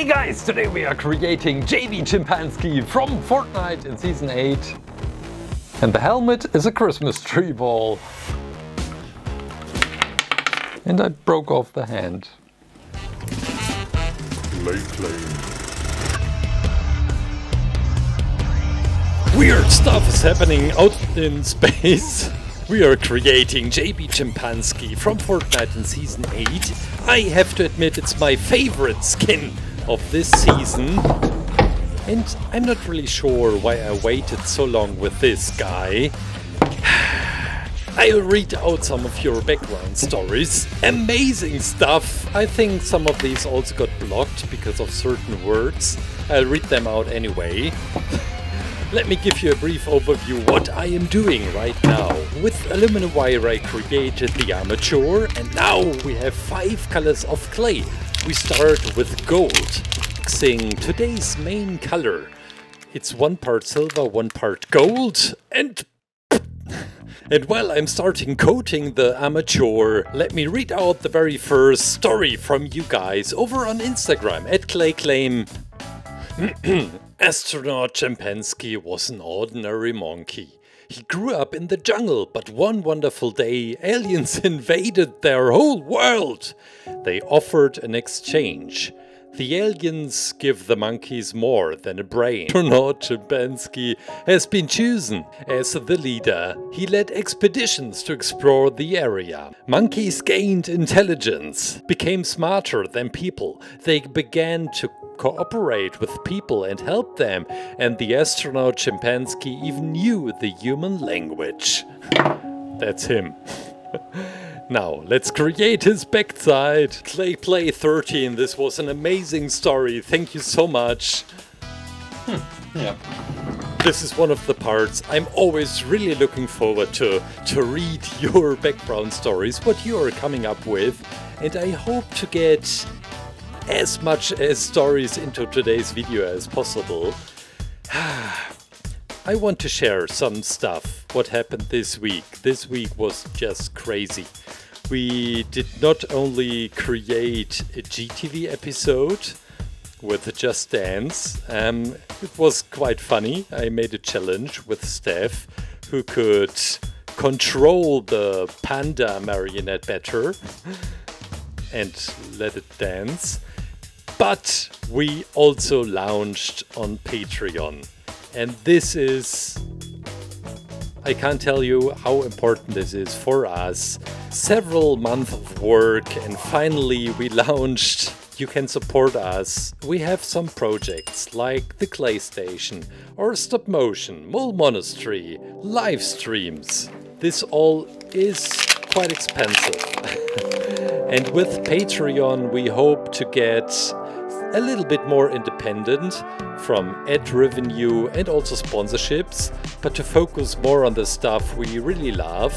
Hey guys, today we are creating JB Chimpanski from Fortnite in Season 8. And the helmet is a Christmas tree ball. And I broke off the hand. Weird stuff is happening out in space. We are creating JB Chimpanski from Fortnite in Season 8. I have to admit it's my favorite skin of this season. And I'm not really sure why I waited so long with this guy. I'll read out some of your background stories. Amazing stuff! I think some of these also got blocked because of certain words. I'll read them out anyway. Let me give you a brief overview what I am doing right now. With aluminum wire I created the armature, and now we have 5 colors of clay. We start with gold, mixing today's main color. It's 1 part silver, 1 part gold, and while I'm starting coating the armature, let me read out the very first story from you guys over on Instagram @ClayClaim. Astronaut Chimpanski was an ordinary monkey. He grew up in the jungle, but one wonderful day, aliens invaded their whole world. They offered an exchange. The aliens give the monkeys more than a brain. Astronaut Chimpanski has been chosen as the leader. He led expeditions to explore the area. Monkeys gained intelligence, became smarter than people. They began to cooperate with people and help them, and the astronaut Chimpanski even knew the human language. That's him. Now, let's create his backside. ClayPlay13, this was an amazing story. Thank you so much. Yeah. This is one of the parts I'm always really looking forward to read your background stories, what you are coming up with, and I hope to get as much as stories into today's video as possible. I want to share some stuff, what happened this week. This week was just crazy. We did not only create a GTV episode with Just Dance, it was quite funny. I made a challenge with Steph, who could control the panda marionette better and let it dance. But we also launched on Patreon, and this is, I can't tell you how important this is for us. Several months of work, and finally we launched. You can support us. We have some projects like the Clay Station or Stop Motion, Mole Monastery, live streams. This all is quite expensive. And with Patreon we hope to get a little bit more independent from ad revenue and also sponsorships, but to focus more on the stuff we really love,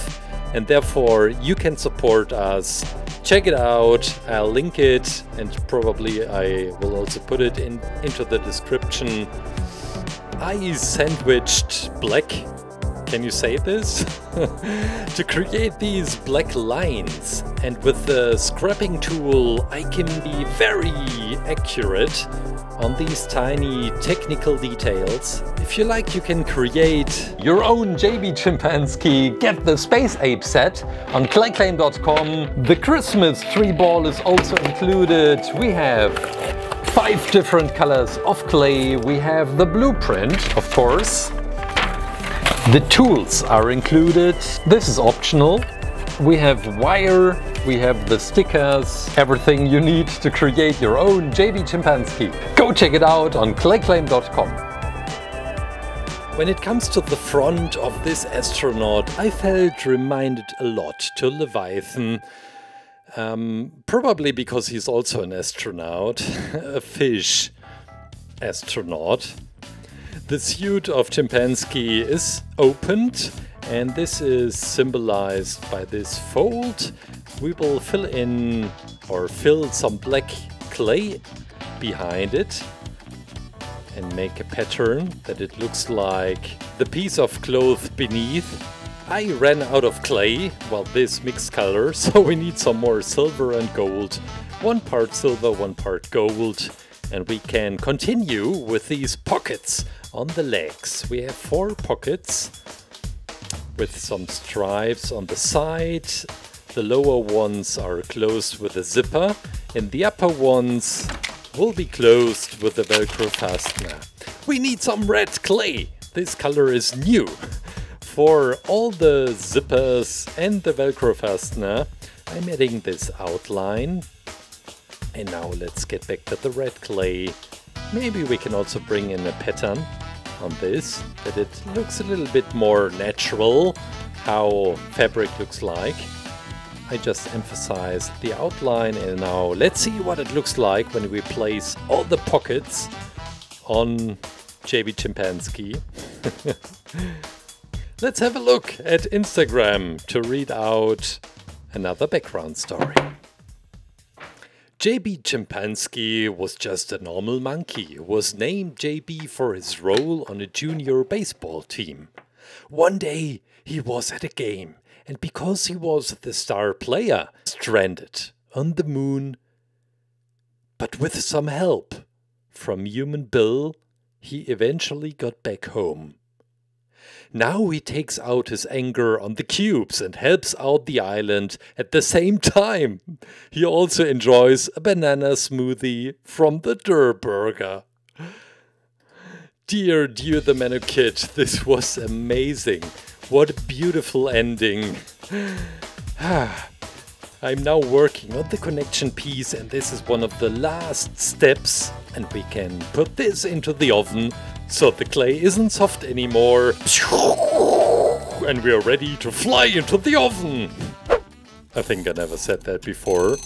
and therefore you can support us. Check it out, I'll link it, and probably I will also put it into the description. I sandwiched black, can you say this? To create these black lines, and with the scrapping tool I can be very accurate on these tiny technical details. If you like, you can create your own JB Chimpanski. Get the Space Ape set on clayclaim.com. The Christmas tree ball is also included. We have 5 different colors of clay. We have the blueprint, of course. The tools are included. This is optional. We have wire, we have the stickers, everything you need to create your own JB Chimpanski. Go check it out on clayclaim.com. When it comes to the front of this astronaut, I felt reminded a lot to Leviathan. Probably because he's also an astronaut, a fish astronaut. The suit of Chimpanski is opened, and this is symbolized by this fold. We will fill in or fill some black clay behind it and make a pattern that it looks like the piece of cloth beneath. I ran out of clay, well, this mixed color, so we need some more silver and gold. 1 part silver, 1 part gold. And we can continue with these pockets on the legs. We have 4 pockets with some stripes on the side. The lower ones are closed with a zipper, and the upper ones will be closed with a Velcro fastener. We need some red clay. This color is new. For all the zippers and the Velcro fastener, I'm adding this outline. And now let's get back to the red clay. Maybe we can also bring in a pattern on this, that it looks a little bit more natural, how fabric looks like. I just emphasized the outline, and now let's see what it looks like when we place all the pockets on JB Chimpanski. Let's have a look at Instagram to read out another background story. JB Chimpanski was just a normal monkey who was named JB for his role on a junior baseball team. One day he was at a game, and because he was the star player, stranded on the moon. But with some help from Human Bill, he eventually got back home. Now he takes out his anger on the cubes and helps out the island at the same time. He also enjoys a banana smoothie from the Durr Burger. Dear the Manu Kid, this was amazing. What a beautiful ending. I'm now working on the connection piece, and this is one of the last steps, and we can put this into the oven so the clay isn't soft anymore. And we are ready to fly into the oven. I think I never said that before.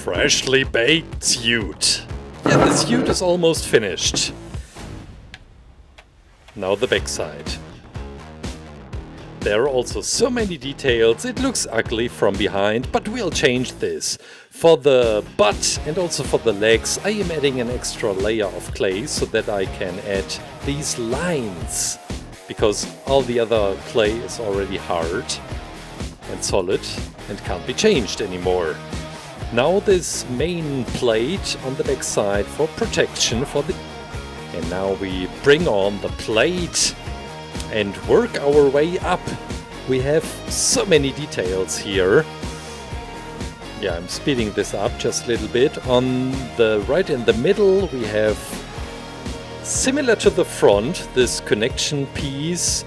Freshly baked suit. Yeah, the suit is almost finished. Now the backside. There are also so many details, it looks ugly from behind, but we'll change this. For the butt and also for the legs, I am adding an extra layer of clay so that I can add these lines. Because all the other clay is already hard and solid and can't be changed anymore. Now this main plate on the back side for protection for the... And now we bring on the plate and work our way up. We have so many details here. Yeah, I'm speeding this up just a little bit. On the right in the middle we have, similar to the front, this connection piece.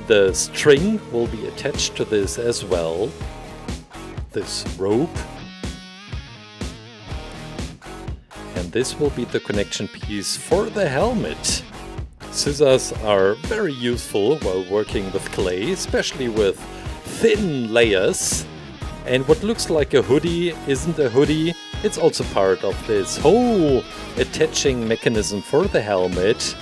The string will be attached to this as well. This rope. And this will be the connection piece for the helmet. Scissors are very useful while working with clay, especially with thin layers. And what looks like a hoodie isn't a hoodie, it's also part of this whole attaching mechanism for the helmet.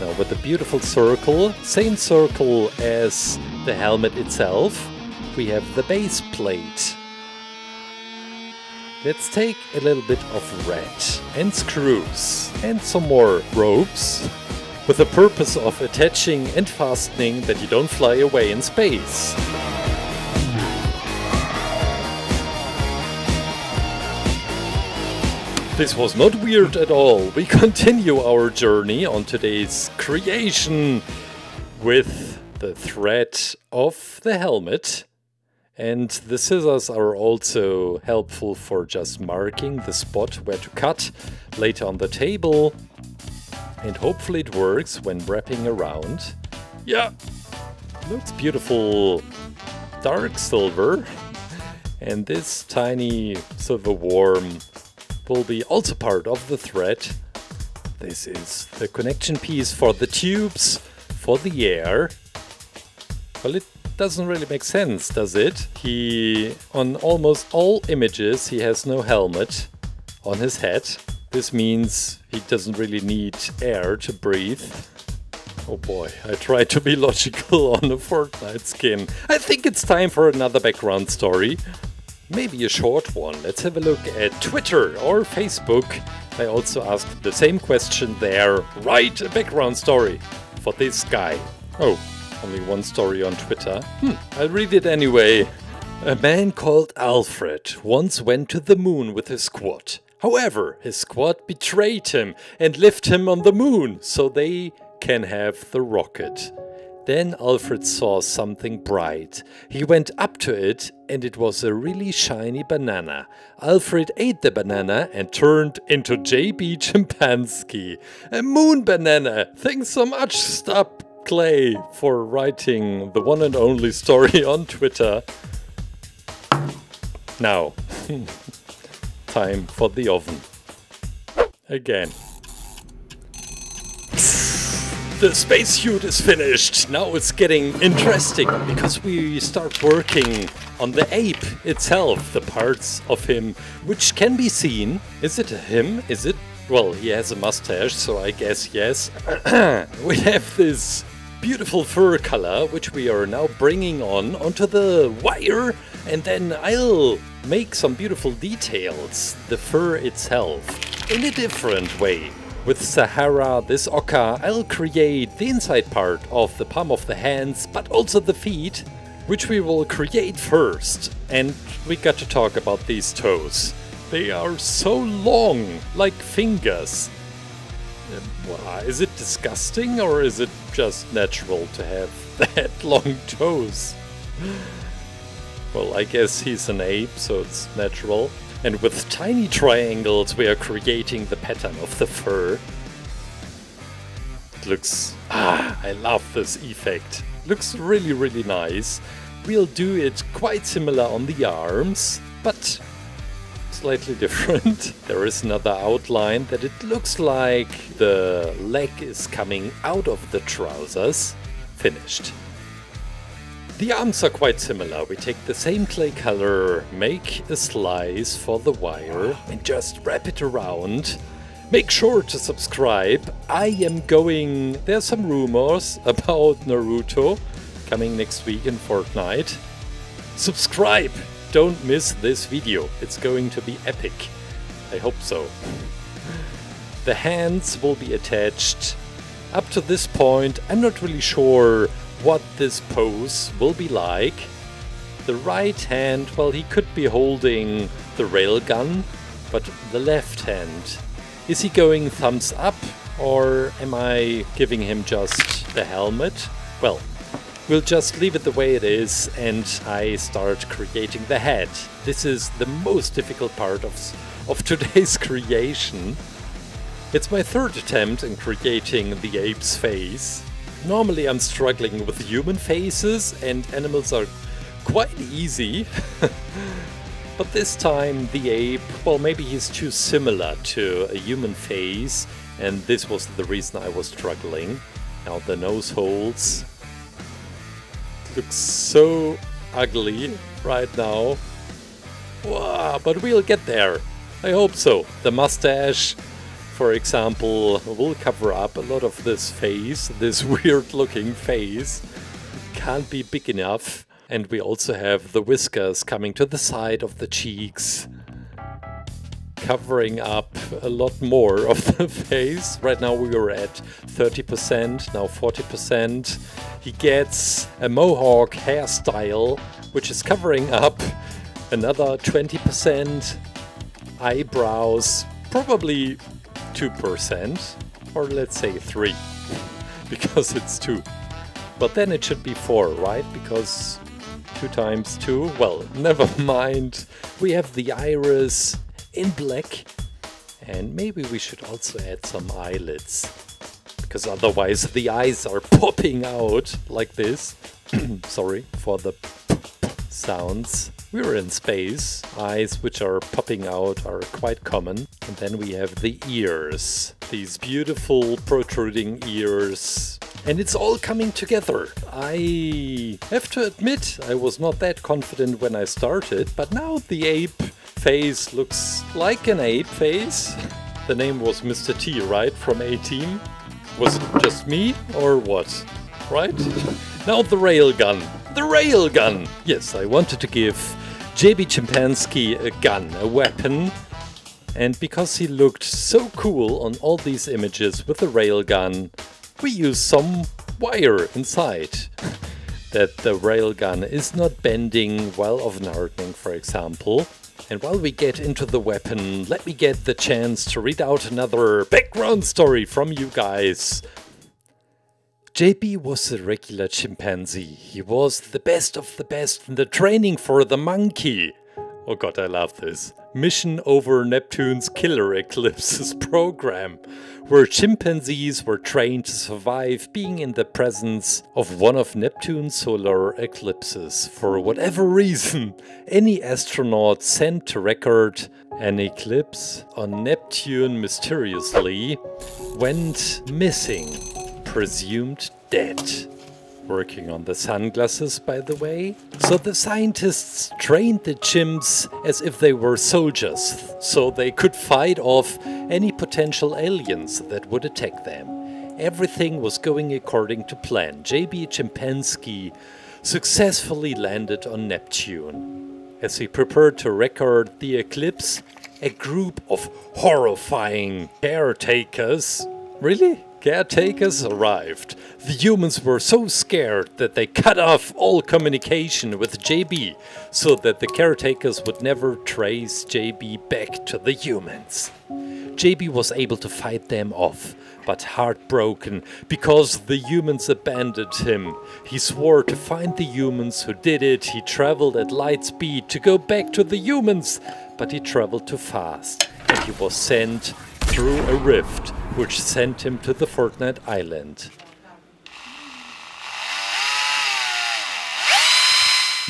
Now with a beautiful circle, same circle as the helmet itself, we have the base plate. Let's take a little bit of red and screws and some more ropes with the purpose of attaching and fastening that you don't fly away in space. This was not weird at all. We continue our journey on today's creation with the thread of the helmet. And the scissors are also helpful for just marking the spot where to cut later on the table. And hopefully it works when wrapping around. Yeah, looks beautiful dark silver. And this tiny silver worm will be also part of the thread. This is the connection piece for the tubes, for the air. Well, it doesn't really make sense, does it? On almost all images, he has no helmet on his head. This means he doesn't really need air to breathe. Oh boy, I tried to be logical on a Fortnite skin. I think it's time for another background story. Maybe a short one. Let's have a look at Twitter or Facebook. I also asked the same question there. Write a background story for this guy. Oh, only one story on Twitter. I'll read it anyway. A man called Alfred once went to the moon with his squad. However, his squad betrayed him and left him on the moon so they can have the rocket. Then Alfred saw something bright. He went up to it and it was a really shiny banana. Alfred ate the banana and turned into JB Chimpanski. A moon banana! Thanks so much, Stop Clay, for writing the one and only story on Twitter. Now, time for the oven. Again. The spacesuit is finished! Now it's getting interesting, because we start working on the ape itself, the parts of him, which can be seen. Is it him? Is it? Well, he has a mustache, so I guess yes. We have this beautiful fur color, which we are now bringing onto the wire, and then I'll make some beautiful details, the fur itself, in a different way. With Sahara, this Oka, I'll create the inside part of the palm of the hands, but also the feet, which we will create first. And we got to talk about these toes. They are so long, like fingers. Is it disgusting or is it just natural to have that long toes? Well, I guess he's an ape, so it's natural. And with tiny triangles we are creating the pattern of the fur. It looks... I love this effect. Looks really, really nice. We'll do it quite similar on the arms, but slightly different. There is another outline that it looks like the leg is coming out of the trousers. Finished. The arms are quite similar. We take the same clay color, make a slice for the wire and just wrap it around. Make sure to subscribe. I am going... There's some rumors about Naruto coming next week in Fortnite. Subscribe! Don't miss this video. It's going to be epic. I hope so. The hands will be attached. Up to this point, I'm not really sure what this pose will be like. The right hand, well, he could be holding the railgun, but the left hand, is he going thumbs up or am I giving him just the helmet? Well, we'll just leave it the way it is and I start creating the head. This is the most difficult part of today's creation. It's my third attempt in creating the ape's face. Normally I'm struggling with human faces and animals are quite easy. But this time the ape, well, maybe he's too similar to a human face and this was the reason I was struggling. Now the nose holes. It looks so ugly right now. Wow, but we'll get there. I hope so. The mustache, for example, will cover up a lot of this face, this weird looking face. Can't be big enough. And we also have the whiskers coming to the side of the cheeks, covering up a lot more of the face. Right now we are at 30%, now 40%. He gets a mohawk hairstyle, which is covering up another 20%. Eyebrows, probably 2%, or let's say 3, because it's 2. But then it should be 4, right? Because 2 times 2, well, never mind. We have the iris in black, and maybe we should also add some eyelids, because otherwise the eyes are popping out like this. Sorry for the sounds. We're in space. Eyes which are popping out are quite common. And then we have the ears. These beautiful protruding ears. And it's all coming together. I have to admit, I was not that confident when I started, but now the ape face looks like an ape face. The name was Mr. T, right? From A-Team? Was it just me or what? Right? Now the railgun. The railgun! Yes, I wanted to give JB Chimpanski a gun, a weapon. And because he looked so cool on all these images with the railgun, we used some wire inside. That the railgun is not bending while oven hardening, for example. And while we get into the weapon, let me get the chance to read out another background story from you guys. JB was a regular chimpanzee. He was the best of the best in the training for the monkey. Oh god, I love this. Mission over Neptune's Killer Eclipses program, where chimpanzees were trained to survive being in the presence of one of Neptune's solar eclipses. For whatever reason, any astronaut sent to record an eclipse on Neptune mysteriously went missing, presumed dead. Working on the sunglasses, by the way. So the scientists trained the chimps as if they were soldiers, so they could fight off any potential aliens that would attack them. Everything was going according to plan. JB Chimpanski successfully landed on Neptune. As he prepared to record the eclipse, a group of horrifying caretakers, really? Caretakers arrived. The humans were so scared that they cut off all communication with JB, so that the caretakers would never trace JB back to the humans. JB was able to fight them off, but heartbroken because the humans abandoned him. He swore to find the humans who did it. He traveled at light speed to go back to the humans, but he traveled too fast, and he was sent through a rift, which sent him to the Fortnite Island.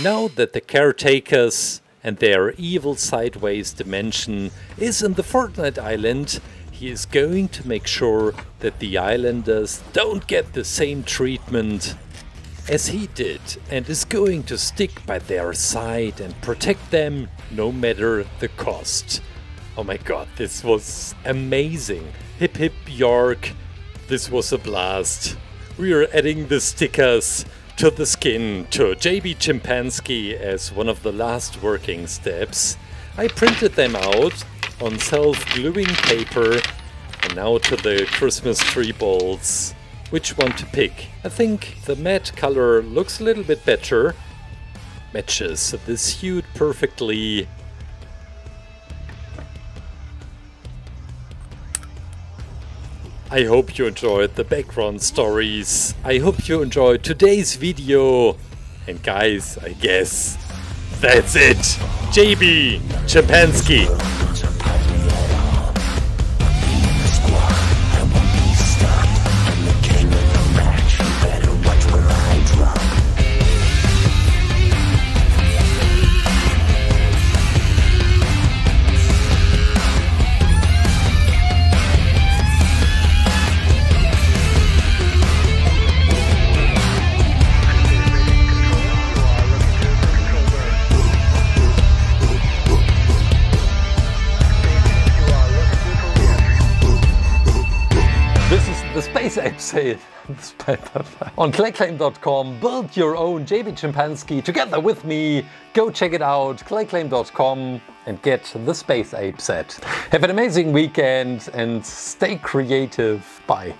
Now that the caretakers and their evil sideways dimension is in the Fortnite Island, he is going to make sure that the islanders don't get the same treatment as he did, and is going to stick by their side and protect them no matter the cost. Oh my god, this was amazing. Hip hip York, this was a blast. We are adding the stickers to the skin to JB Chimpanski as one of the last working steps. I printed them out on self-gluing paper, and now to the Christmas tree balls. Which one to pick? I think the matte color looks a little bit better. Matches the suit perfectly. I hope you enjoyed the background stories. I hope you enjoyed today's video. And guys, I guess that's it. JB Chimpanski. The Space Ape sale on clayclaim.com. Build your own JB Chimpanski together with me. Go check it out, clayclaim.com, and get the Space Ape set. Have an amazing weekend and stay creative. Bye.